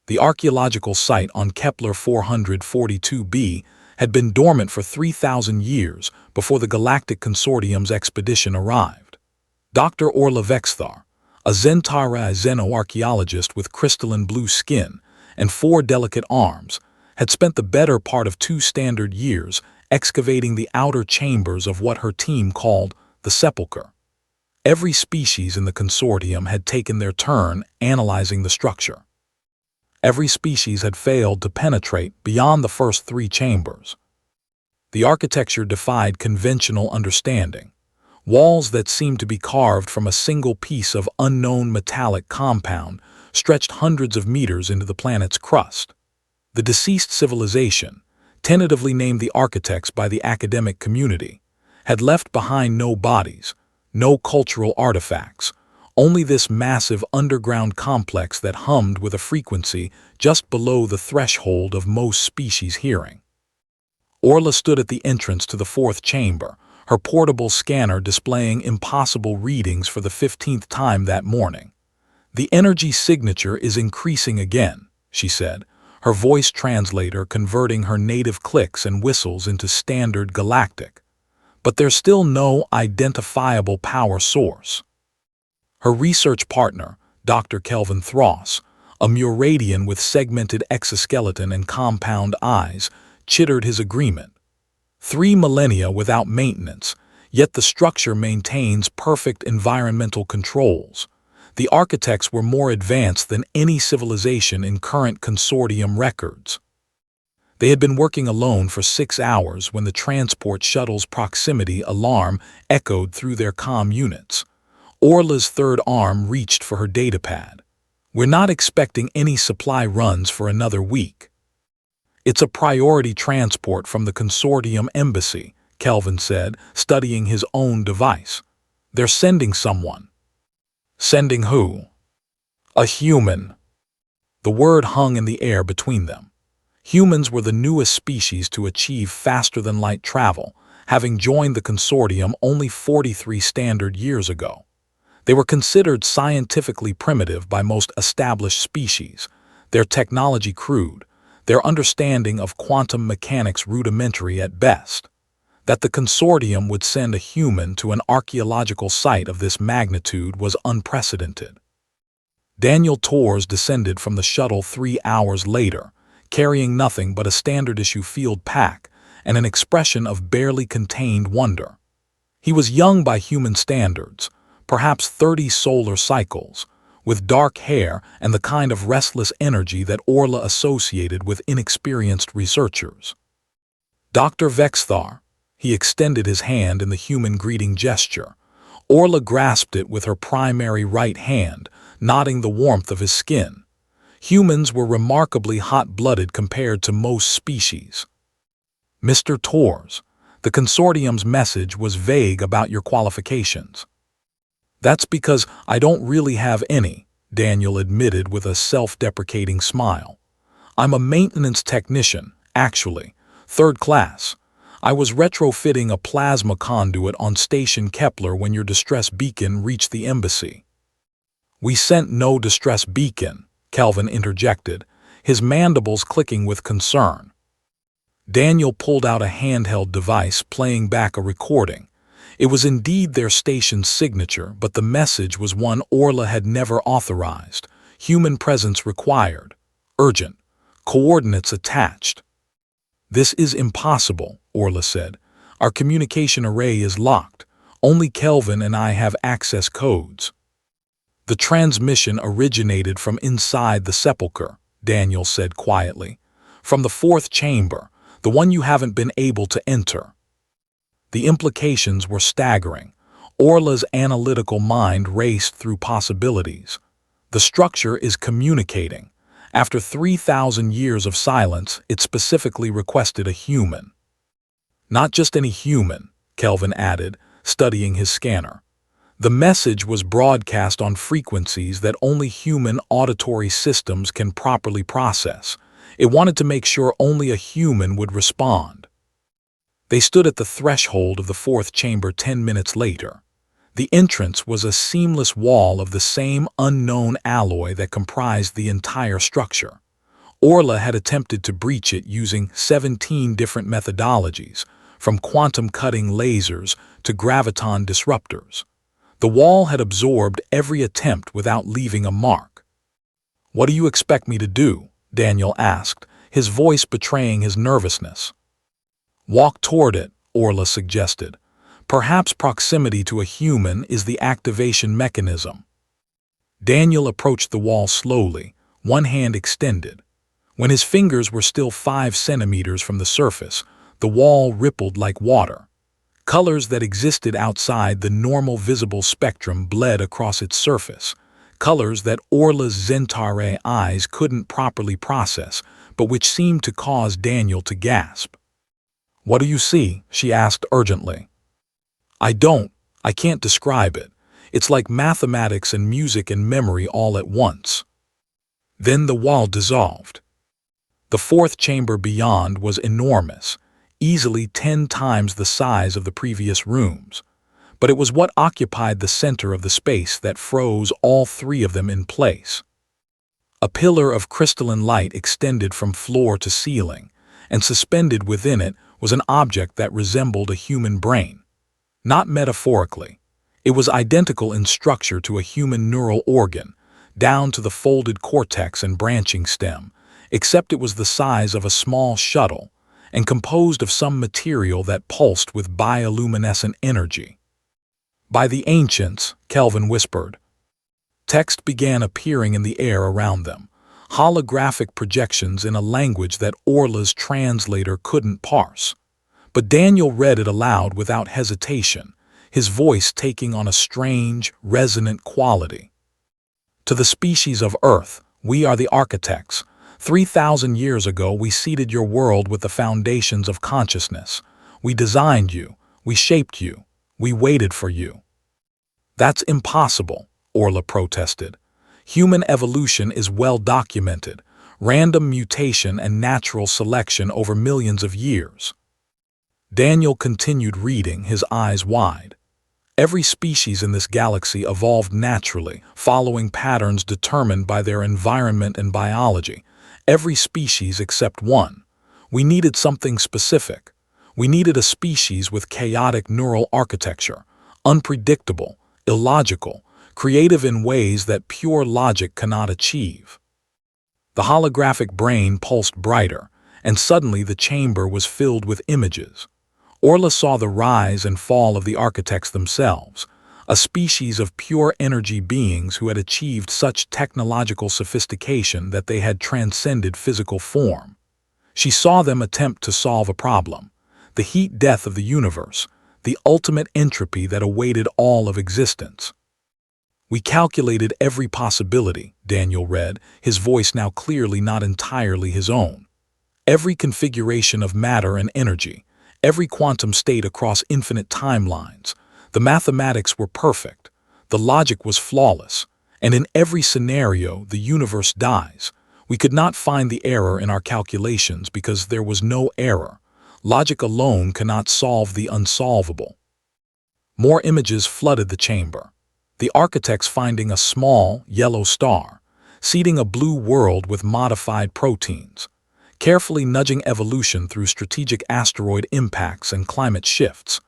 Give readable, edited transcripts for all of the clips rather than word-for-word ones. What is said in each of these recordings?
The archaeological site on Kepler 442b had been dormant for 3,000 years before the Galactic Consortium's expedition arrived. Dr. Orla Vexthar, a Zentara xenoarchaeologist with crystalline blue skin and 4 delicate arms, had spent the better part of 2 standard years excavating the outer chambers of what her team called the sepulchre. Every species in the consortium had taken their turn analyzing the structure. Every species had failed to penetrate beyond the first 3 chambers. The architecture defied conventional understanding. Walls that seemed to be carved from a single piece of unknown metallic compound stretched hundreds of meters into the planet's crust. The deceased civilization, tentatively named the architects by the academic community, had left behind no bodies, no cultural artifacts, only this massive underground complex that hummed with a frequency just below the threshold of most species' hearing. Orla stood at the entrance to the 4th chamber, her portable scanner displaying impossible readings for the 15th time that morning. "The energy signature is increasing again," she said, her voice translator converting her native clicks and whistles into standard galactic. "But there's still no identifiable power source." Her research partner, Dr. Kelvin Thross, a Muradian with segmented exoskeleton and compound eyes, chittered his agreement. 3 millennia without maintenance, yet the structure maintains perfect environmental controls. The architects were more advanced than any civilization in current consortium records. They had been working alone for 6 hours when the transport shuttle's proximity alarm echoed through their comm units. Orla's 3rd arm reached for her datapad. "We're not expecting any supply runs for another week." "It's a priority transport from the consortium embassy," Kelvin said, studying his own device. "They're sending someone." "Sending who?" "A human." The word hung in the air between them. Humans were the newest species to achieve faster-than-light travel, having joined the consortium only 43 standard years ago. They were considered scientifically primitive by most established species, their technology crude, their understanding of quantum mechanics rudimentary at best. That the consortium would send a human to an archaeological site of this magnitude was unprecedented. Daniel Torres descended from the shuttle 3 hours later, carrying nothing but a standard-issue field pack and an expression of barely contained wonder. He was young by human standards, perhaps 30 solar cycles, with dark hair and the kind of restless energy that Orla associated with inexperienced researchers. "Dr. Vexthar," he extended his hand in the human greeting gesture. Orla grasped it with her primary right hand, nodding the warmth of his skin. Humans were remarkably hot-blooded compared to most species. "Mr. Torres, the consortium's message was vague about your qualifications." "That's because I don't really have any," Daniel admitted with a self-deprecating smile. "I'm a maintenance technician, actually, 3rd class. I was retrofitting a plasma conduit on Station Kepler when your distress beacon reached the embassy." "We sent no distress beacon," Kelvin interjected, his mandibles clicking with concern. Daniel pulled out a handheld device playing back a recording. It was indeed their station's signature, but the message was one Orla had never authorized. "Human presence required. Urgent. Coordinates attached." "This is impossible," Orla said. "Our communication array is locked. Only Kelvin and I have access codes." "The transmission originated from inside the sepulchre," Daniel said quietly. "From the 4th chamber, the one you haven't been able to enter." The implications were staggering. Orla's analytical mind raced through possibilities. The structure is communicating. After 3,000 years of silence, it specifically requested a human. "Not just any human," Kelvin added, studying his scanner. "The message was broadcast on frequencies that only human auditory systems can properly process. It wanted to make sure only a human would respond." They stood at the threshold of the 4th chamber 10 minutes later. The entrance was a seamless wall of the same unknown alloy that comprised the entire structure. Orla had attempted to breach it using 17 different methodologies, from quantum-cutting lasers to graviton disruptors. The wall had absorbed every attempt without leaving a mark. "What do you expect me to do?" Daniel asked, his voice betraying his nervousness. "Walk toward it," Orla suggested. "Perhaps proximity to a human is the activation mechanism." Daniel approached the wall slowly, one hand extended. When his fingers were still 5 centimeters from the surface, the wall rippled like water. Colors that existed outside the normal visible spectrum bled across its surface, colors that Orla's Zentare eyes couldn't properly process, but which seemed to cause Daniel to gasp. "What do you see?" she asked urgently. I can't describe it. It's like mathematics and music and memory all at once." Then the wall dissolved. The fourth chamber beyond was enormous, easily 10 times the size of the previous rooms, but it was what occupied the center of the space that froze all 3 of them in place. A pillar of crystalline light extended from floor to ceiling, and suspended within it was an object that resembled a human brain. Not metaphorically. It was identical in structure to a human neural organ, down to the folded cortex and branching stem, except it was the size of a small shuttle, and composed of some material that pulsed with bioluminescent energy. "By the ancients," Kelvin whispered. Text began appearing in the air around them, holographic projections in a language that Orla's translator couldn't parse. But Daniel read it aloud without hesitation, his voice taking on a strange, resonant quality. "To the species of Earth, we are the architects. 3,000 years ago, we seeded your world with the foundations of consciousness. We designed you, we shaped you, we waited for you." "That's impossible," Orla protested. "Human evolution is well documented, random mutation and natural selection over millions of years." Daniel continued reading, his eyes wide. "Every species in this galaxy evolved naturally, following patterns determined by their environment and biology. Every species except one. We needed something specific. We needed a species with chaotic neural architecture, unpredictable, illogical, creative in ways that pure logic cannot achieve." The holographic brain pulsed brighter, and suddenly the chamber was filled with images. Orla saw the rise and fall of the architects themselves, a species of pure energy beings who had achieved such technological sophistication that they had transcended physical form. She saw them attempt to solve a problem, the heat death of the universe, the ultimate entropy that awaited all of existence. "We calculated every possibility," Daniel read, his voice now clearly not entirely his own. "Every configuration of matter and energy, every quantum state across infinite timelines. The mathematics were perfect, the logic was flawless, and in every scenario the universe dies. We could not find the error in our calculations because there was no error. Logic alone cannot solve the unsolvable." More images flooded the chamber. The architects finding a small, yellow star, seeding a blue world with modified proteins, carefully nudging evolution through strategic asteroid impacts and climate shifts,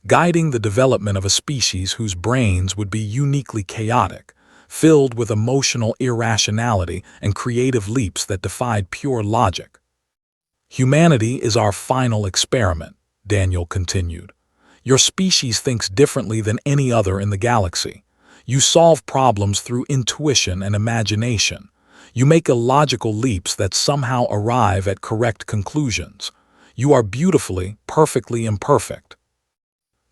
guiding the development of a species whose brains would be uniquely chaotic, filled with emotional irrationality and creative leaps that defied pure logic. "Humanity is our final experiment," Daniel continued. "Your species thinks differently than any other in the galaxy. You solve problems through intuition and imagination. You make illogical leaps that somehow arrive at correct conclusions. You are beautifully, perfectly imperfect."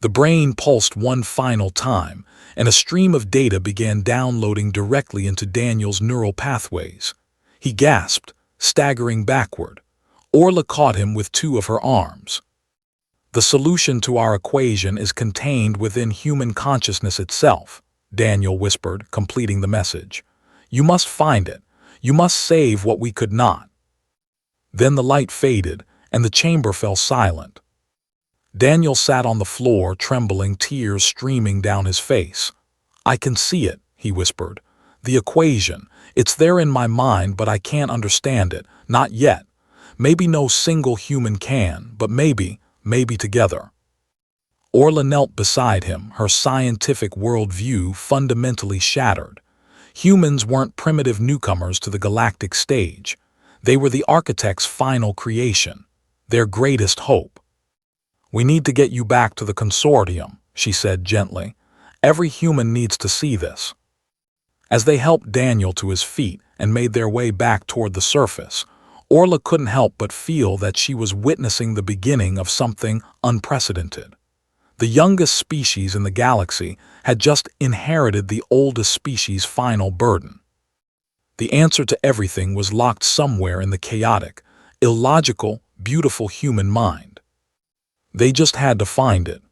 The brain pulsed one final time, and a stream of data began downloading directly into Daniel's neural pathways. He gasped, staggering backward. Orla caught him with 2 of her arms. "The solution to our equation is contained within human consciousness itself," Daniel whispered, completing the message. "You must find it. You must save what we could not." Then the light faded, and the chamber fell silent. Daniel sat on the floor, trembling, tears streaming down his face. "I can see it," he whispered. "The equation. It's there in my mind, but I can't understand it. Not yet. Maybe no single human can, but maybe together. Orla knelt beside him, her scientific worldview fundamentally shattered. Humans weren't primitive newcomers to the galactic stage. They were the architect's final creation, their greatest hope. "We need to get you back to the consortium," she said gently. "Every human needs to see this." As they helped Daniel to his feet and made their way back toward the surface, Orla couldn't help but feel that she was witnessing the beginning of something unprecedented. The youngest species in the galaxy had just inherited the oldest species' final burden. The answer to everything was locked somewhere in the chaotic, illogical, beautiful human mind. They just had to find it.